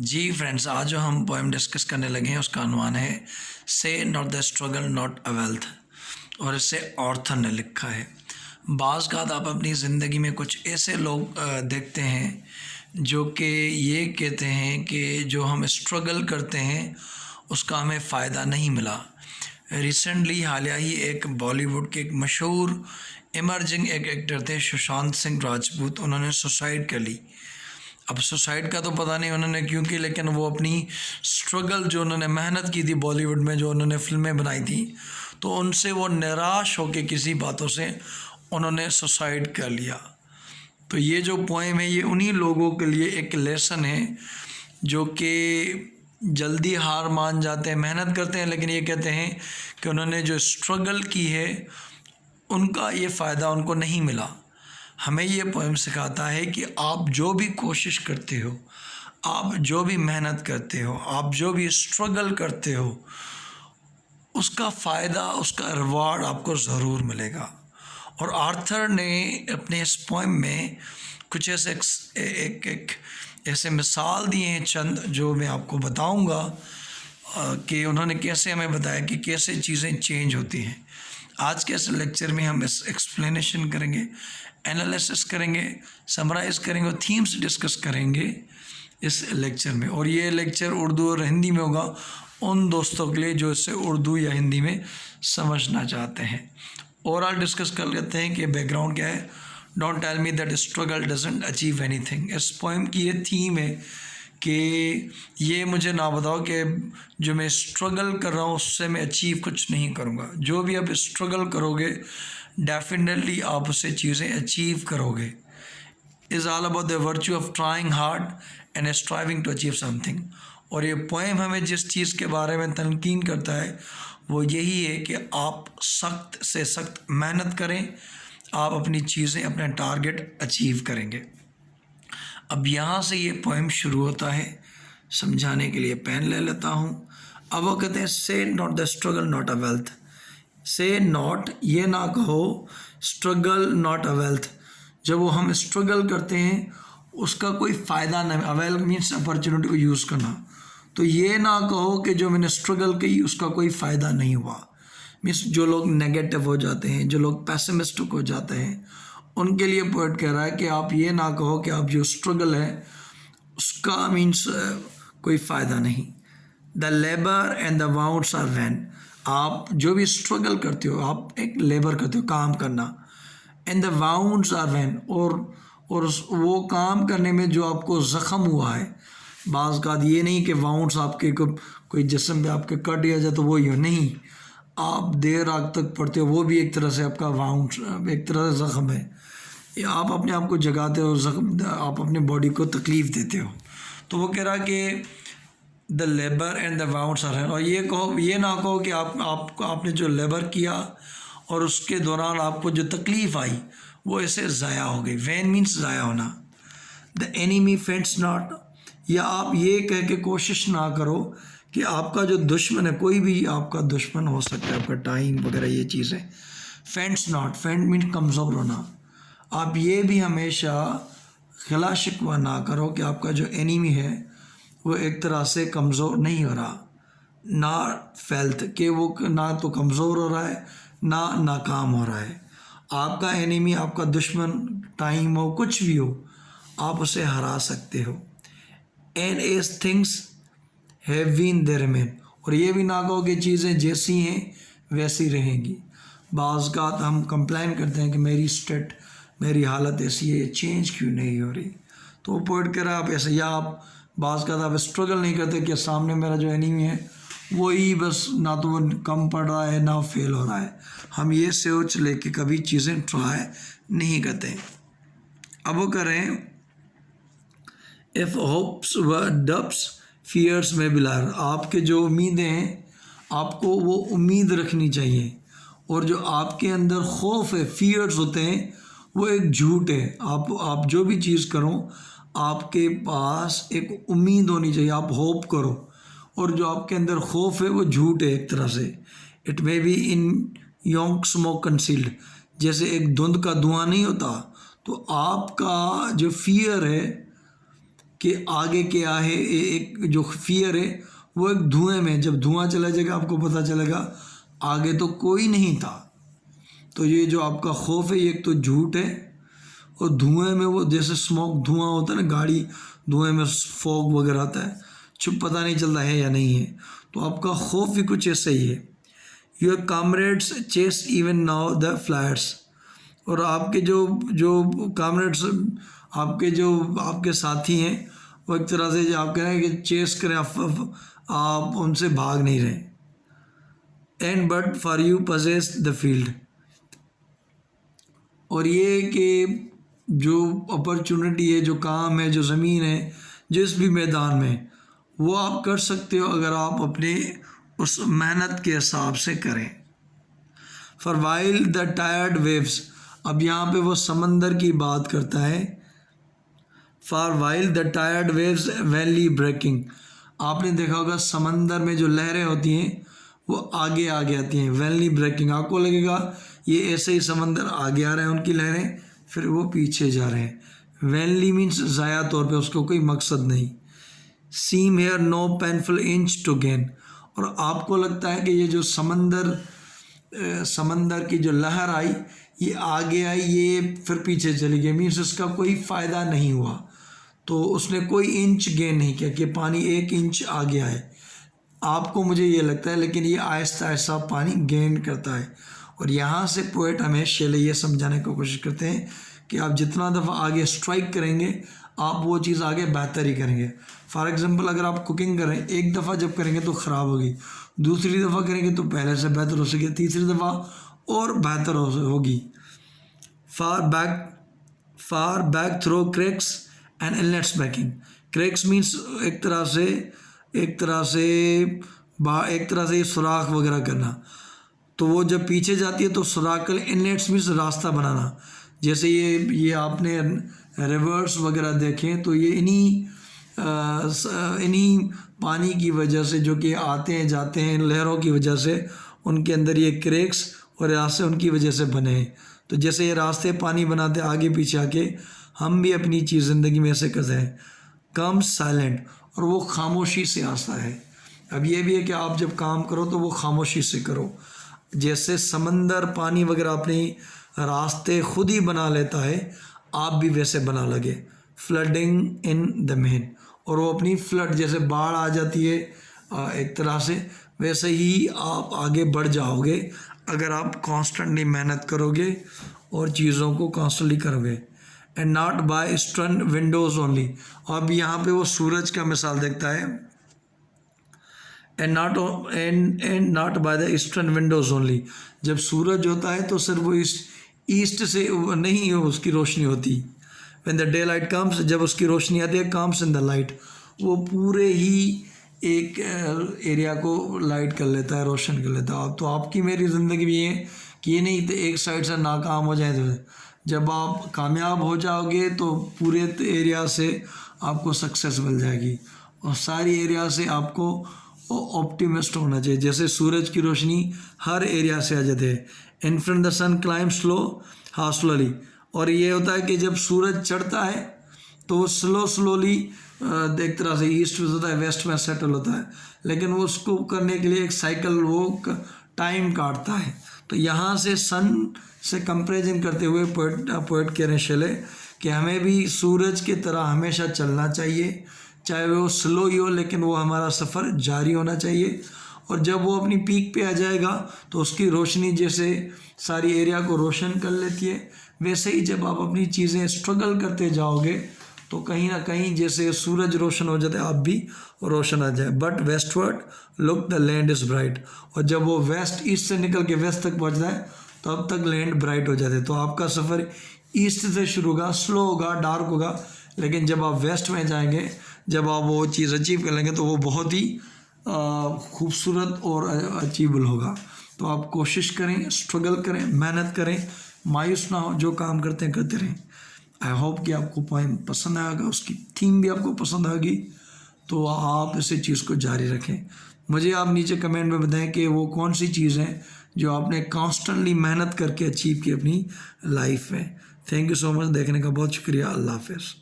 जी friends, आज जो हम पोएम डिस्कस करने लगे हैं उसका अनुमान है से not the struggle not a wealth, और इसे ऑर्थर ने लिखा है। बाज़ का आप अपनी ज़िंदगी में कुछ ऐसे लोग देखते हैं जो कि ये कहते हैं कि जो हम स्ट्रगल करते हैं उसका हमें फ़ायदा नहीं मिला। रिसेंटली हालिया ही एक बॉलीवुड के एक मशहूर इमर्जिंग एक एक्टर थे सुशांत सिंह राजपूत, उन्होंने सुसाइड कर ली। अब सुसाइड का तो पता नहीं उन्होंने क्यों की, लेकिन वो अपनी स्ट्रगल जो उन्होंने मेहनत की थी बॉलीवुड में, जो उन्होंने फिल्में बनाई थी, तो उनसे वो निराश होकर किसी बातों से उन्होंने सुसाइड कर लिया। तो ये जो पोएम है ये उन्हीं लोगों के लिए एक लेसन है जो कि जल्दी हार मान जाते हैं, मेहनत करते हैं, लेकिन ये कहते हैं कि उन्होंने जो स्ट्रगल की है उनका ये फ़ायदा उनको नहीं मिला। हमें ये पोएम सिखाता है कि आप जो भी कोशिश करते हो, आप जो भी मेहनत करते हो, आप जो भी स्ट्रगल करते हो, उसका फ़ायदा, उसका रिवार्ड आपको ज़रूर मिलेगा। और आर्थर ने अपने इस पोएम में कुछ ऐसे एक ऐसे मिसाल दिए हैं चंद, जो मैं आपको बताऊंगा कि उन्होंने कैसे हमें बताया कि कैसे चीज़ें चेंज होती हैं। आज के इस लेक्चर में हम इस एक्सप्लेनेशन करेंगे, एनालिसिस करेंगे, समराइज़ करेंगे और थीम्स डिस्कस करेंगे इस लेक्चर में। और ये लेक्चर उर्दू और हिंदी में होगा उन दोस्तों के लिए जो इससे उर्दू या हिंदी में समझना चाहते हैं। ओवरऑल डिस्कस कर लेते हैं कि बैकग्राउंड क्या है। Don't tell me that struggle doesn't achieve anything. इस पोएम की ये थीम है कि ये मुझे ना बताओ कि जो मैं स्ट्रगल कर रहा हूँ उससे मैं अचीव कुछ नहीं करूँगा। जो भी आप स्ट्रगल करोगे डेफिनेटली आप उससे चीज़ें अचीव करोगे। Is all about the virtue of trying hard and striving to achieve something. और ये पोएम हमें जिस चीज़ के बारे में तनकीन करता है वो यही है कि आप सख्त से सख्त मेहनत करें, आप अपनी चीज़ें, अपना टारगेट अचीव करेंगे। अब यहाँ से ये पोएम शुरू होता है। समझाने के लिए पेन ले लेता हूँ। अब वो कहते हैं से not the struggle not a wealth. से नॉट, ये ना कहो, स्ट्रगल नॉट अ वेल्थ। जब वो हम स्ट्रगल करते हैं उसका कोई फ़ायदा नहीं। अवेल मीन्स अपॉर्चुनिटी को यूज़ करना। तो ये ना कहो कि जो मैंने स्ट्रगल की उसका कोई फ़ायदा नहीं हुआ। मीन्स जो लोग नेगेटिव हो जाते हैं, जो लोग पैसिमिस्टिक हो जाते हैं, उनके लिए पोएट कह रहा है कि आप ये ना कहो कि आप जो स्ट्रगल है उसका मीन्स कोई फ़ायदा नहीं। The labour and the wounds are vain. आप जो भी स्ट्रगल करते हो, आप एक लेबर करते हो, काम करना। And the wounds are vain, और वो काम करने में जो आपको ज़ख़म हुआ है। बाज़ का ये नहीं कि वाउंड्स आपके कोई जिस्म पे आपके कट या जाए तो वो ही हो, नहीं। आप देर रात तक पढ़ते हो, वो भी एक तरह से आपका वाउंड, एक तरह से ज़ख़म है। आप अपने आप को जगाते हो, ज़ख़म, आप अपने बॉडी को तकलीफ़ देते हो। तो वो कह रहा कि the labour and the wounds are. और ये कहो, ये ना कहो कि आपने जो लेबर किया और उसके दौरान आपको जो तकलीफ़ आई वो ऐसे ज़ाया हो गई। वैन मीन्स ज़ाया होना। द एनिमी फेंट्स नॉट, या आप ये कह के कोशिश ना करो कि आपका जो दुश्मन है, कोई भी आपका दुश्मन हो सकता है, आपका टाइम वगैरह ये चीज़ें। फेंट्स नॉट, फेंट मीन कमज़ोर होना। आप ये भी हमेशा खिला शिकवा ना करो कि आपका जो एनिमी है वो एक तरह से कमज़ोर नहीं हो रहा। ना फेल्थ कि वो ना तो कमज़ोर हो रहा है ना नाकाम हो रहा है। आपका एनिमी, आपका दुश्मन, टाइम हो, कुछ भी हो, आप उसे हरा सकते हो। And as things have been they remain. और ये भी ना कहो कि चीज़ें जैसी हैं वैसी रहेंगी। बाज़ का हम कंप्लेन करते हैं कि मेरी स्टेट, मेरी हालत ऐसी है, चेंज क्यों नहीं हो रही। तो वो पोइट कह रहा है आप ऐसे, या आप बाज़ का आप स्ट्रगल नहीं करते कि सामने मेरा जो एनिमी है वही बस ना तो वो कम पड़ रहा है ना फेल हो रहा है। हम ये सोच लेके कभी चीज़ें ट्राई नहीं करते। अब वो करें, इफ़ होप्स व डब्स फियर्स में बिलार। आपके जो उम्मीदें हैं आपको वो उम्मीद रखनी चाहिए, और जो आपके अंदर खौफ है, फियर्स होते हैं, वो एक झूठ है। आप जो भी चीज़ करो आपके पास एक उम्मीद होनी चाहिए, आप होप करो। और जो आपके अंदर खौफ है वो झूठ है एक तरह से। It may be in Yong smoke concealed, जैसे एक धुंध का धुआं नहीं होता। तो आपका जो फियर है कि आगे क्या है, एक जो फियर है वो एक धुएं में, जब धुआं चला जाएगा आपको पता चलेगा आगे तो कोई नहीं था। तो ये जो आपका खौफ है ये एक तो झूठ है, और धुएं में वो जैसे स्मोक धुआं होता है ना, गाड़ी धुएं में फॉग वगैरह आता है, चुप पता नहीं चलता है या नहीं है, तो आपका खौफ भी कुछ ऐसा ही है। Your comrades chase even now the fliers, और आपके जो जो कामरेड्स, आपके साथी हैं, वो एक तरह से जो आप कह रहे हैं कि चेस करें, आप उनसे भाग नहीं रहे। And but for you possess the field, और ये कि जो अपॉर्चुनिटी है, जो काम है, जो ज़मीन है, जिस भी मैदान में, वो आप कर सकते हो अगर आप अपने उस मेहनत के हिसाब से करें। For while the tired waves, अब यहाँ पे वो समंदर की बात करता है। For while the tired waves vainly breaking, आपने देखा होगा समंदर में जो लहरें होती हैं वो आगे आगे आती हैं, वैली ब्रेकिंग, आपको लगेगा ये ऐसे ही समंदर आगे आ रहे हैं उनकी लहरें, फिर वो पीछे जा रहे हैं। वैली मीन्स ज़ाया तौर पे, उसको कोई मकसद नहीं। Seem here no painful inch to gain, और आपको लगता है कि ये जो समंदर की जो लहर आई, ये आगे आई, ये फिर पीछे चली गई, मीन्स उसका कोई फ़ायदा नहीं हुआ, तो उसने कोई इंच गेन नहीं किया कि पानी 1 इंच आगे आए। आपको मुझे ये लगता है, लेकिन ये आहिस्ता आहिस्ता पानी गेन करता है। और यहाँ से पोएट हमें शेले ये समझाने की कोशिश करते हैं कि आप जितना दफ़ा आगे स्ट्राइक करेंगे, आप वो चीज़ आगे बेहतर ही करेंगे। फॉर एग्ज़ाम्पल, अगर आप कुकिंग करें, एक दफ़ा जब करेंगे तो ख़राब होगी, दूसरी दफ़ा करेंगे तो पहले से बेहतर हो सके, तीसरी दफ़ा और बेहतर होगी। Far back through cracks and inlets backing, cracks means एक तरह से सुराख वगैरह करना, तो वो जब पीछे जाती है तो सुराख कर, इनलेट्स मीन्स रास्ता बनाना। जैसे ये आपने रिवर्स वगैरह देखें तो ये इन्हीं पानी की वजह से, जो कि आते हैं जाते हैं लहरों की वजह से, उनके अंदर ये क्रैक्स और रास्ते उनकी वजह से बने हैं। तो जैसे ये रास्ते पानी बनाते आगे पीछे आके, हम भी अपनी चीज़ ज़िंदगी में ऐसे करते हैं। कम साइलेंट, और वो खामोशी से आता है। अब ये भी है कि आप जब काम करो तो वो खामोशी से करो, जैसे समंदर पानी वगैरह अपनी रास्ते खुद ही बना लेता है, आप भी वैसे बना लगे। फ्लडिंग इन द मेन, और वो अपनी फ्लड, जैसे बाढ़ आ जाती है एक तरह से, वैसे ही आप आगे बढ़ जाओगे अगर आप कॉन्स्टेंटली मेहनत करोगे और चीज़ों को कॉन्स्टेंटली करोगे। And not by stern windows only, अब यहाँ पे वो सूरज का मिसाल देखता है। And not by the eastern windows only, जब सूरज होता है तो सिर्फ वो ईस्ट से नहीं उसकी रोशनी होती। When the day light comes, जब उसकी रोशनी आती है, कम्स इन द लाइट, वो पूरे ही एक एरिया को लाइट कर लेता है, रोशन कर लेता है। तो आपकी मेरी ज़िंदगी भी ये कि ये नहीं तो एक साइड से नाकाम हो जाए, तो जब आप कामयाब हो जाओगे तो पूरे एरिया से आपको सक्सेस मिल जाएगी, और सारी एरिया से आपको ऑप्टिमिस्ट होना चाहिए। जैसे सूरज की रोशनी हर एरिया से आ जाती है। In front the sun climb slowly, और ये होता है कि जब सूरज चढ़ता है तो वो स्लोली एक तरह से ईस्ट में होता है, वेस्ट में सेटल होता है, लेकिन वो उसको करने के लिए एक साइकिल वो टाइम काटता है। तो यहाँ से सन से कंपेरिजन करते हुए पोएट कह रहे हैं शेले कि हमें भी सूरज की तरह हमेशा चलना चाहिए, चाहे वो स्लो ही हो, लेकिन वो हमारा सफ़र जारी होना चाहिए। और जब वो अपनी पीक पे आ जाएगा तो उसकी रोशनी जैसे सारी एरिया को रोशन कर लेती है, वैसे ही जब आप अपनी चीज़ें स्ट्रगल करते जाओगे तो कहीं ना कहीं जैसे सूरज रोशन हो जाता है, आप भी रोशन आ जाए। But westward look the land is bright, और जब वो वेस्ट ईस्ट से निकल के वेस्ट तक पहुँचता है तो अब तक लैंड ब्राइट हो जाते हैं। तो आपका सफ़र ईस्ट से शुरू होगा, स्लो होगा, डार्क होगा, लेकिन जब आप वेस्ट में जाएंगे, जब आप वो चीज़ अचीव कर लेंगे तो वो बहुत ही खूबसूरत और अचीवेबल होगा। तो आप कोशिश करें, स्ट्रगल करें, मेहनत करें, मायूस ना हो, जो काम करते हैं करते रहें। आई होप कि आपको पोएम पसंद आएगा, उसकी थीम भी आपको पसंद आएगी, तो आप इसी चीज़ को जारी रखें। मुझे आप नीचे कमेंट में बताएं कि वो कौन सी चीज़ है जो आपने कॉन्स्टेंटली मेहनत करके अचीव की अपनी लाइफ में। थैंक यू सो मच, देखने का बहुत शुक्रिया। अल्लाह हाफ़िज़।